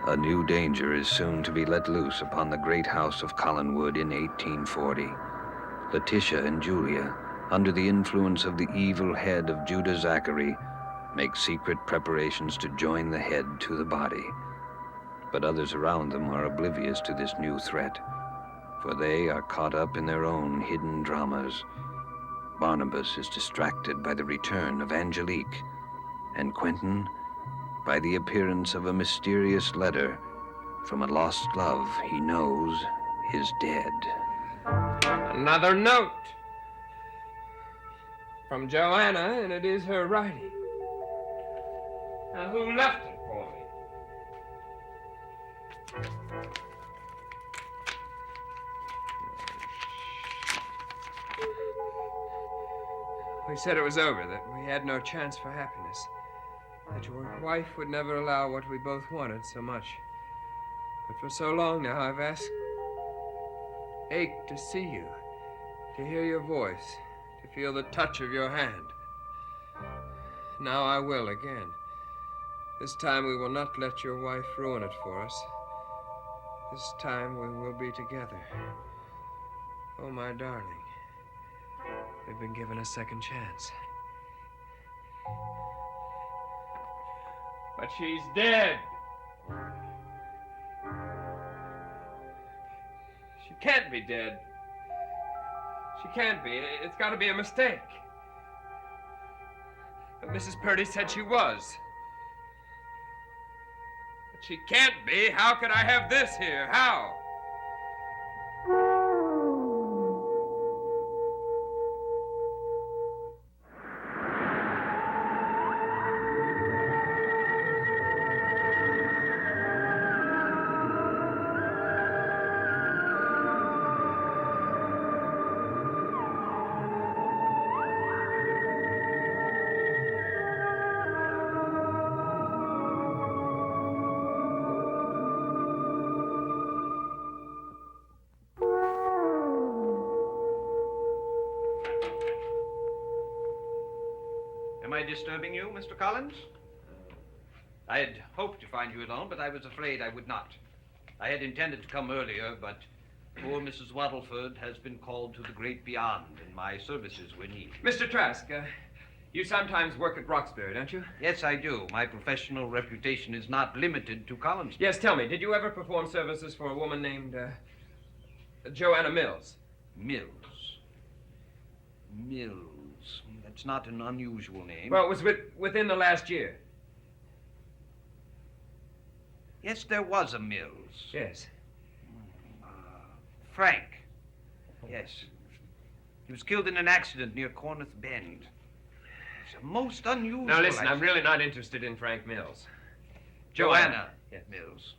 A new danger is soon to be let loose upon the great house of Collinwood in 1840. Letitia and Julia, under the influence of the evil head of Judah Zachary, make secret preparations to join the head to the body. But others around them are oblivious to this new threat, for they are caught up in their own hidden dramas. Barnabas is distracted by the return of Angelique, and Quentin by the appearance of a mysterious letter from a lost love he knows is dead. Another note from Joanna, and it is her writing. Now, who left it for me? We said it was over, that we had no chance for happiness, that your wife would never allow what we both wanted so much. But for so long now, I've ached to see you, to hear your voice, to feel the touch of your hand. Now I will again. This time we will not let your wife ruin it for us. This time we will be together. Oh, my darling, we've been given a second chance. But she's dead. She can't be dead. She can't be. It's got to be a mistake. But Mrs. Purdy said she was. But she can't be. How could I have this here? How? Am I disturbing you, Mr. Collins? I had hoped to find you alone, but I was afraid I would not. I had intended to come earlier, but poor Mrs. Waddleford has been called to the great beyond, and my services were needed. Mr. Trask, you sometimes work at Roxbury, don't you? Yes, I do. My professional reputation is not limited to Collins. Yes, tell me, did you ever perform services for a woman named, Joanna Mills? Mills. That's not an unusual name. Well, it was within the last year. Yes, there was a Mills. Yes. Frank. Yes. He was killed in an accident near Corneth Bend. It's a most unusual... Now, listen, I'm really not interested in Frank Mills. Joanna Yes. Mills.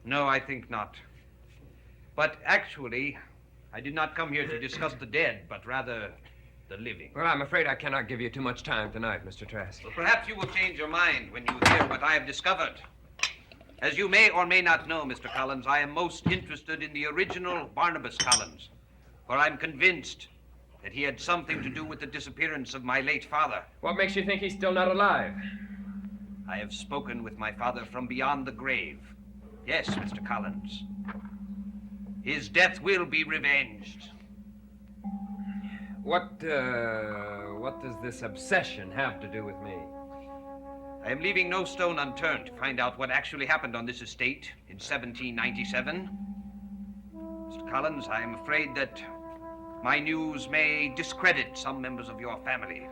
No, I think not. But actually, I did not come here to discuss the dead, but rather the living. Well, I'm afraid I cannot give you too much time tonight, Mr. Trask. Well, perhaps you will change your mind when you hear what I have discovered. As you may or may not know, Mr. Collins, I am most interested in the original Barnabas Collins, for I'm convinced that he had something to do with the disappearance of my late father. What makes you think he's still not alive? I have spoken with my father from beyond the grave. Yes, Mr. Collins. His death will be revenged. What does this obsession have to do with me? I am leaving no stone unturned to find out what actually happened on this estate in 1797. Mr. Collins, I am afraid that my news may discredit some members of your family.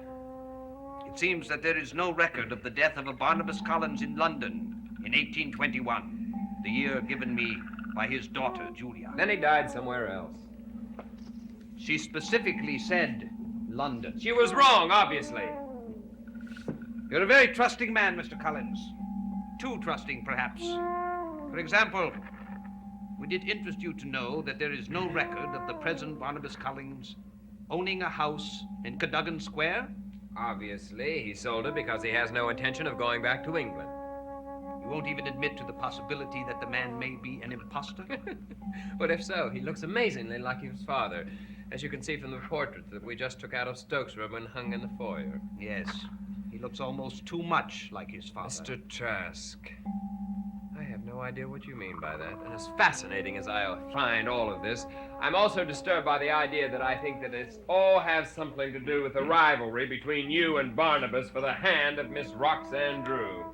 It seems that there is no record of the death of a Barnabas Collins in London in 1821, the year given me by his daughter, Julia. Then he died somewhere else. She specifically said London. She was wrong, obviously. You're a very trusting man, Mr. Collins. Too trusting, perhaps. For example, would it interest you to know that there is no record of the present Barnabas Collins owning a house in Cadogan Square? Obviously, he sold it because he has no intention of going back to England. You won't even admit to the possibility that the man may be an imposter? But if so, he looks amazingly like his father. as you can see from the portrait that we just took out of Stokes' room and hung in the foyer. Yes. He looks almost too much like his father. Mr. Trask, I have no idea what you mean by that. And as fascinating as I find all of this, I'm also disturbed by the idea that I think that it all has something to do with the rivalry between you and Barnabas for the hand of Miss Roxanne Drew.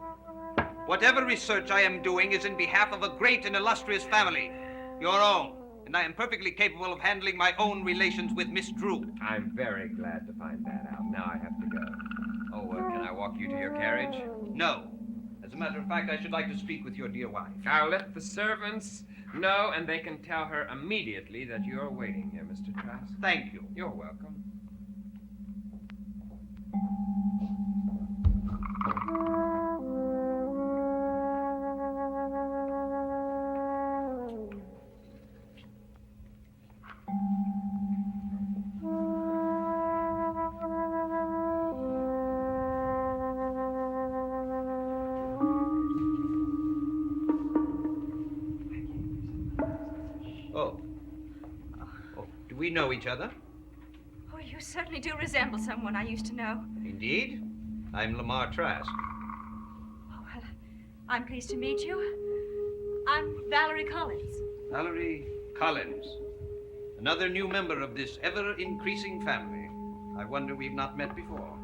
Whatever research I am doing is in behalf of a great and illustrious family, your own. And I am perfectly capable of handling my own relations with Miss Drew. I'm very glad to find that out. Now I have to go. Oh, can I walk you to your carriage? No. As a matter of fact, I should like to speak with your dear wife. I'll let the servants know, and they can tell her immediately that you're waiting here, Mr. Trask. Thank you. You're welcome. Do we know each other? Oh, you certainly do resemble someone I used to know. Indeed. I'm Lamar Trask. Oh, well, I'm pleased to meet you. I'm Valerie Collins. Valerie Collins. Another new member of this ever-increasing family. I wonder we've not met before.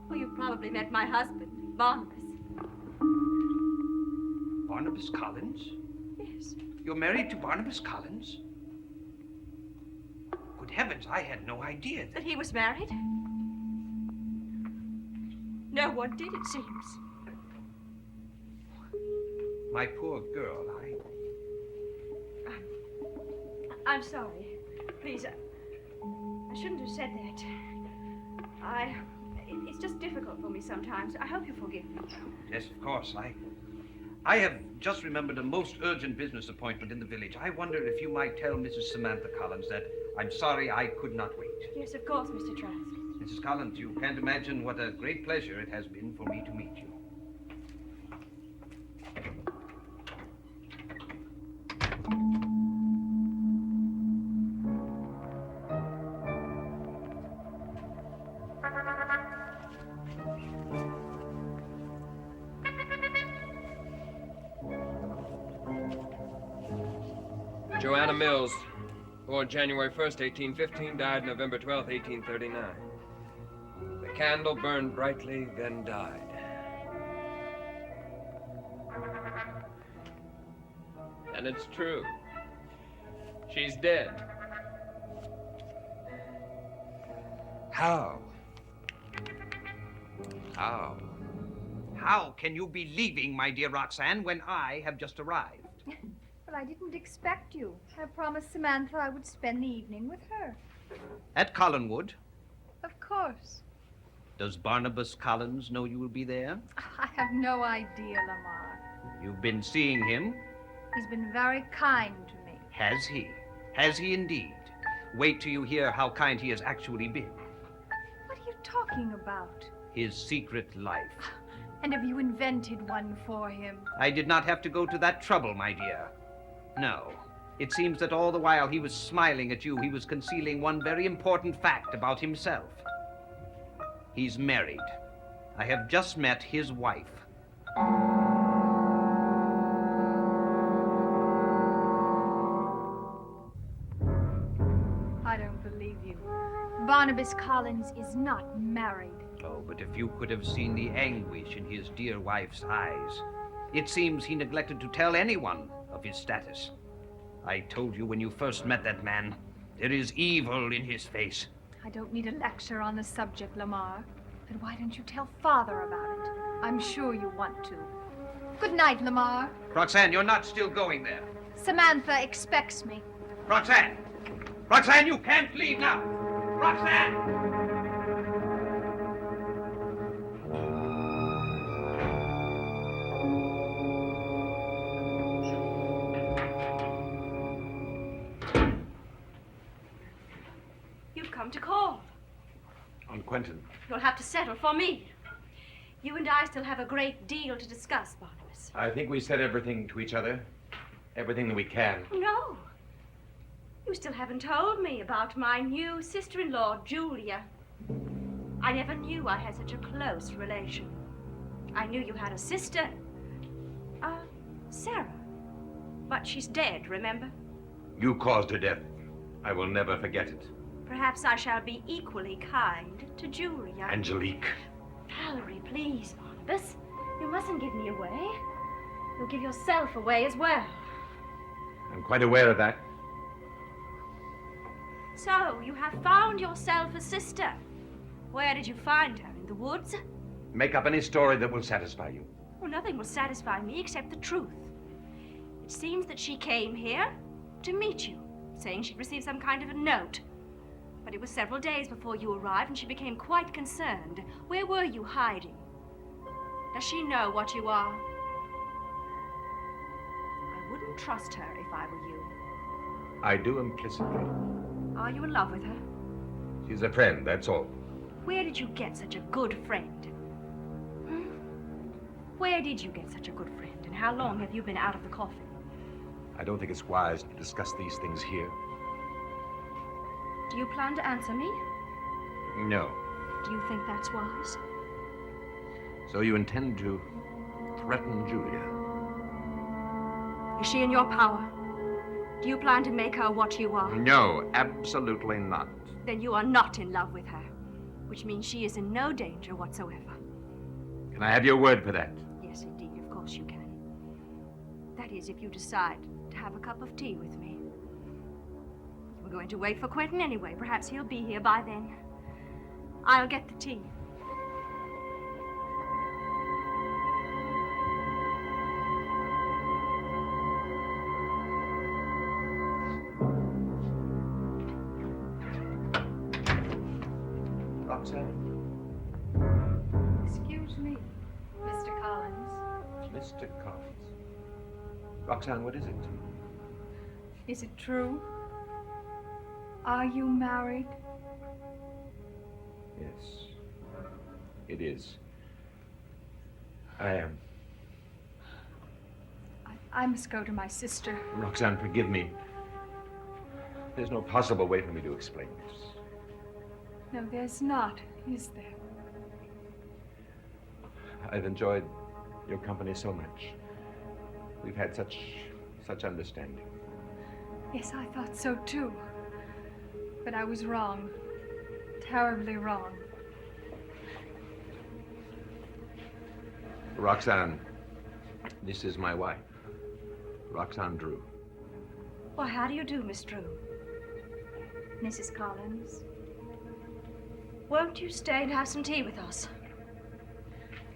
Oh, you probably met my husband, Barnabas. Barnabas Collins? Yes. You're married to Barnabas Collins? Good heavens, I had no idea That he was married? No one did, it seems. My poor girl, I'm sorry. Please, I shouldn't have said that. It's just difficult for me sometimes. I hope you forgive me. Yes, of course. I have just remembered a most urgent business appointment in the village. I wonder if you might tell Mrs. Samantha Collins that I'm sorry I could not wait. Yes, of course, Mr. Trask. Mrs. Collins, you can't imagine what a great pleasure it has been for me to meet you. Joanna Mills, born January 1st, 1815, died November 12th, 1839. The candle burned brightly, then died. And it's true. She's dead. How? How? How can you be leaving, my dear Roxanne, when I have just arrived? Well, I didn't expect you. I promised Samantha I would spend the evening with her. At Collinwood. Of course. Does Barnabas Collins know you will be there? I have no idea, Lamar. You've been seeing him? He's been very kind to me. Has he? Has he indeed? Wait till you hear how kind he has actually been. What are you talking about? His secret life. And have you invented one for him? I did not have to go to that trouble, my dear. No. It seems that all the while he was smiling at you, he was concealing one very important fact about himself. He's married. I have just met his wife. I don't believe you. Barnabas Collins is not married. Oh, but if you could have seen the anguish in his dear wife's eyes. It seems he neglected to tell anyone of his status. I told you when you first met that man, there is evil in his face. I don't need a lecture on the subject, Lamar. But why don't you tell Father about it? I'm sure you want to. Good night, Lamar. Roxanne, you're not still going there. Samantha expects me. Roxanne! Roxanne, you can't leave now! Roxanne! You've come to call. On Quentin. You'll have to settle for me. You and I still have a great deal to discuss, Barnabas. I think we said everything to each other. Everything that we can. No. You still haven't told me about my new sister-in-law, Julia. I never knew I had such a close relation. I knew you had a sister, Sarah. But she's dead, remember? You caused her death. I will never forget it. Perhaps I shall be equally kind to Julia. Angelique. Valerie, please, Barnabas. You mustn't give me away. You'll give yourself away as well. I'm quite aware of that. So, you have found yourself a sister. Where did you find her? In the woods? Make up any story that will satisfy you. Well, nothing will satisfy me except the truth. It seems that she came here to meet you, saying she'd received some kind of a note. But it was several days before you arrived, and she became quite concerned. Where were you hiding? Does she know what you are? I wouldn't trust her if I were you. I do implicitly. Are you in love with her? She's a friend, that's all. Where did you get such a good friend? Where did you get such a good friend, and how long have you been out of the coffin? I don't think it's wise to discuss these things here. Do you plan to answer me? No. Do you think that's wise? So you intend to threaten Julia? Is she in your power? Do you plan to make her what you are? No, absolutely not. Then you are not in love with her, which means she is in no danger whatsoever. Can I have your word for that? Yes, indeed, of course you can. That is, if you decide to have a cup of tea with me. We're going to wait for Quentin anyway. Perhaps he'll be here by then. I'll get the tea. Roxanne? Excuse me, Mr. Collins. Mr. Collins. Roxanne, what is it? Is it true? Are you married? Yes. It is. I am. I must go to my sister. Roxanne, forgive me. There's no possible way for me to explain this. No, there's not, is there? I've enjoyed your company so much. We've had such understanding. Yes, I thought so too. But I was wrong. Terribly wrong. Roxanne, this is my wife, Roxanne Drew. Why, how do you do, Miss Drew? Mrs. Collins? Won't you stay and have some tea with us?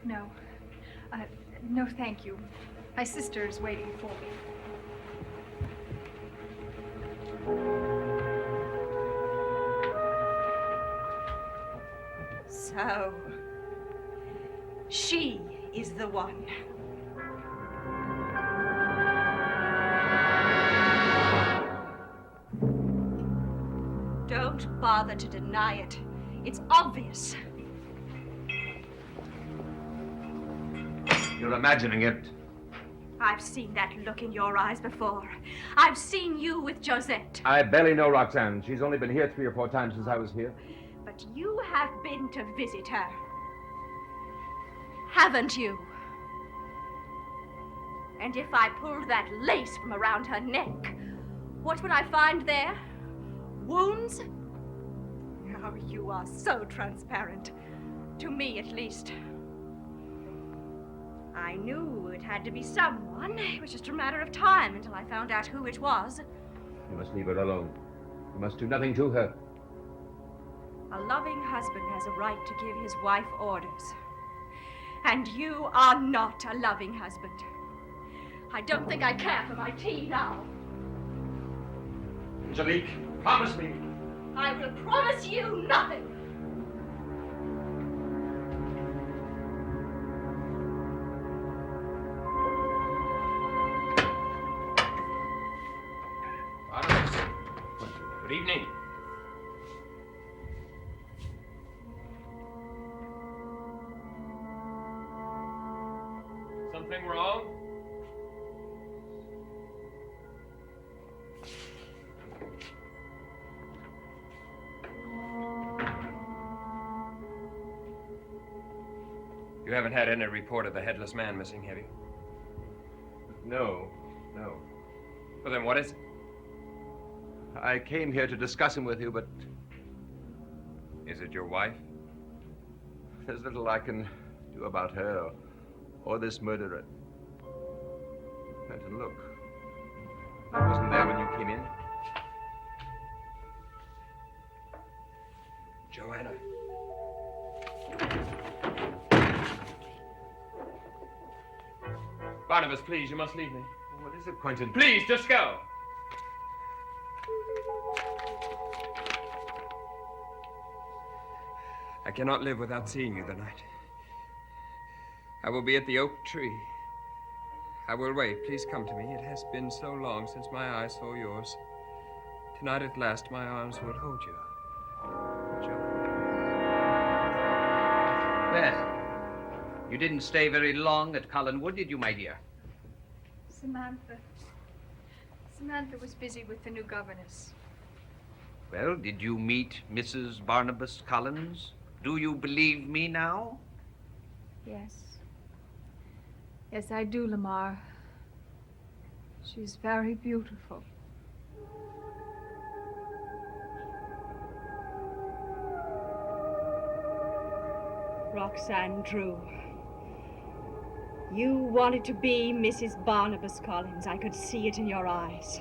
No. No, thank you. My sister is waiting for me. So, she is the one. Don't bother to deny it. It's obvious. You're imagining it. I've seen that look in your eyes before. I've seen you with Josette. I barely know Roxanne. She's only been here 3 or 4 times since I was here. But you have been to visit her. Haven't you? And if I pulled that lace from around her neck, what would I find there? Wounds? Oh, you are so transparent. To me, at least. I knew it had to be someone. It was just a matter of time until I found out who it was. You must leave her alone. You must do nothing to her. A loving husband has a right to give his wife orders. And you are not a loving husband. I don't think I care for my tea now. Angelique, promise me. I will promise you nothing. Barnabas. Good evening. Something wrong? You haven't had any report of the headless man missing, have you? No. Well, then what is it? I came here to discuss him with you, but Is it your wife? there's little I can do about her or this murderer. Fenton, look. I wasn't there when you came in. Joanna. Barnabas, please, you must leave me. What is it, Quentin? Please, just go. I cannot live without seeing you tonight. I will be at the oak tree. I will wait. Please come to me. It has been so long since my eyes saw yours. Tonight at last my arms will hold you. Beth, you didn't stay very long at Collinwood, did you, my dear? Samantha was busy with the new governess. Well, did you meet Mrs. Barnabas Collins? Do you believe me now? Yes. Yes, I do, Lamar. She's very beautiful. Roxanne Drew. You wanted to be Mrs. Barnabas Collins. I could see it in your eyes.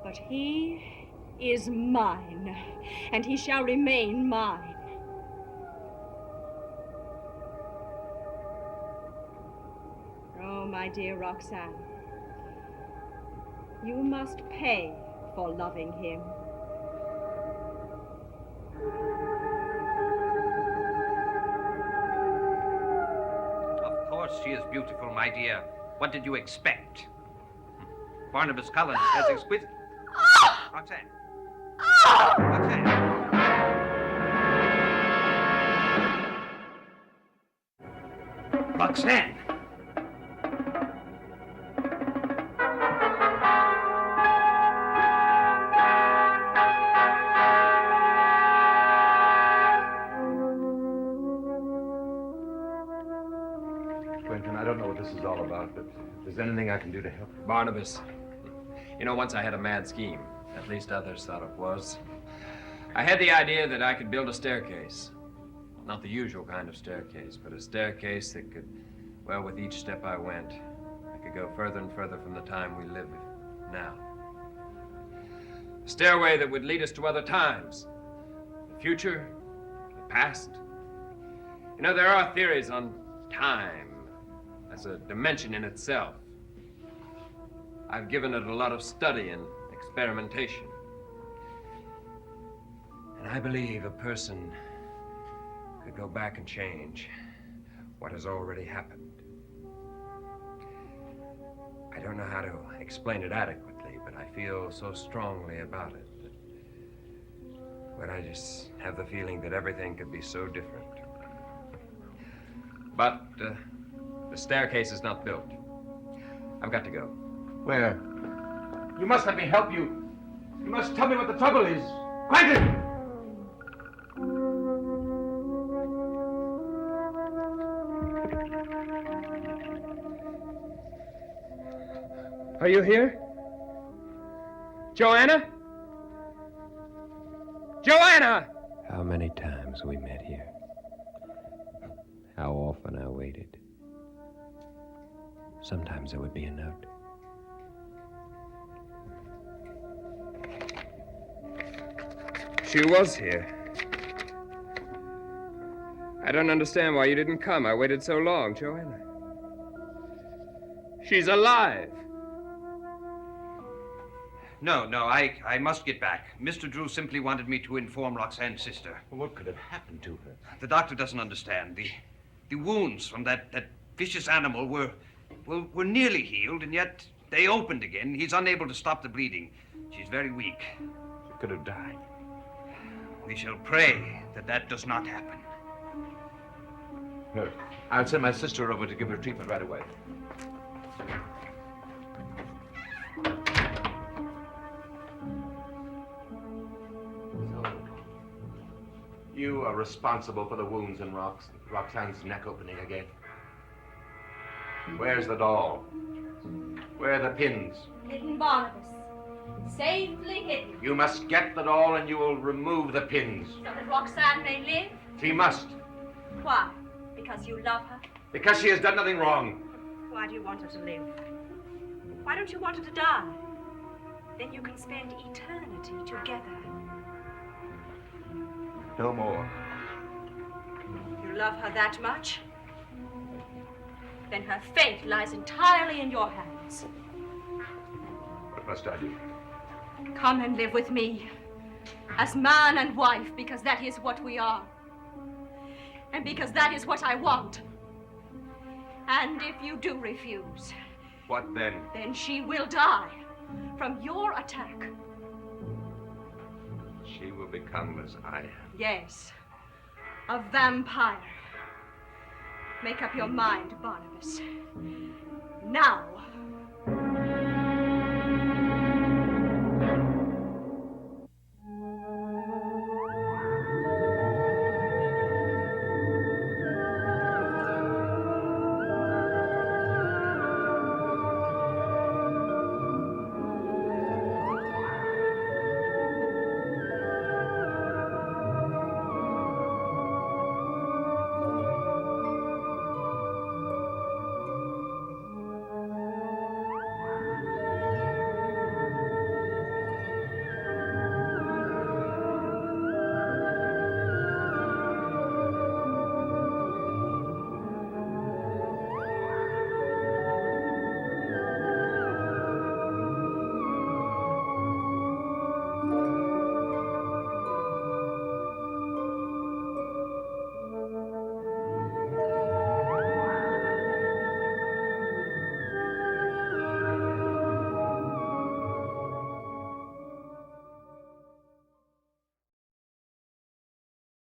But he is mine, and he shall remain mine. Oh, my dear Roxanne, you must pay for loving him. Of course she is beautiful, my dear. What did you expect? Barnabas Collins has exquisite... Roxanne. Roxanne. Roxanne. Quentin, I don't know what this is all about, but if there's anything I can do to help. Barnabas, you know, once I had a mad scheme. At least others thought it was. I had the idea that I could build a staircase. Not the usual kind of staircase, but a staircase that could, well, with each step I went, I could go further and further from the time we live now. A stairway that would lead us to other times. The future, the past. You know, there are theories on time as a dimension in itself. I've given it a lot of study and experimentation. And I believe a person could go back and change what has already happened. I don't know how to explain it adequately, but I feel so strongly about it that, well, I just have the feeling that everything could be so different. But the staircase is not built. I've got to go. Where? You must let me help you. You must tell me what the trouble is. Quentin! Are you here? Joanna? Joanna! How many times we met here. How often I waited. Sometimes there would be a note. She was here. I don't understand why you didn't come. I waited so long, Joanna. She's alive. No, I must get back. Mr. Drew simply wanted me to inform Roxanne's sister. Well, what could have happened to her? The doctor doesn't understand. The wounds from that vicious animal were nearly healed, and yet they opened again. He's unable to stop the bleeding. She's very weak. She could have died. We shall pray that does not happen. Look, I'll send my sister over to give her treatment right away. You are responsible for the wounds in Roxanne's neck opening again. Where's the doll? Where are the pins? Hidden, Barnabas. Safely hidden. You must get the doll and you will remove the pins. So that Roxanne may live? She must. Why? Because you love her? Because she has done nothing wrong. Why do you want her to live? Why don't you want her to die? Then you can spend eternity together. No more. You love her that much? Then her fate lies entirely in your hands. What must I do? Come and live with me. As man and wife, because that is what we are. And because that is what I want. And if you do refuse... What then? Then she will die from your attack. She will become as I am. Yes, a vampire. Make up your mind, Barnabas. Now.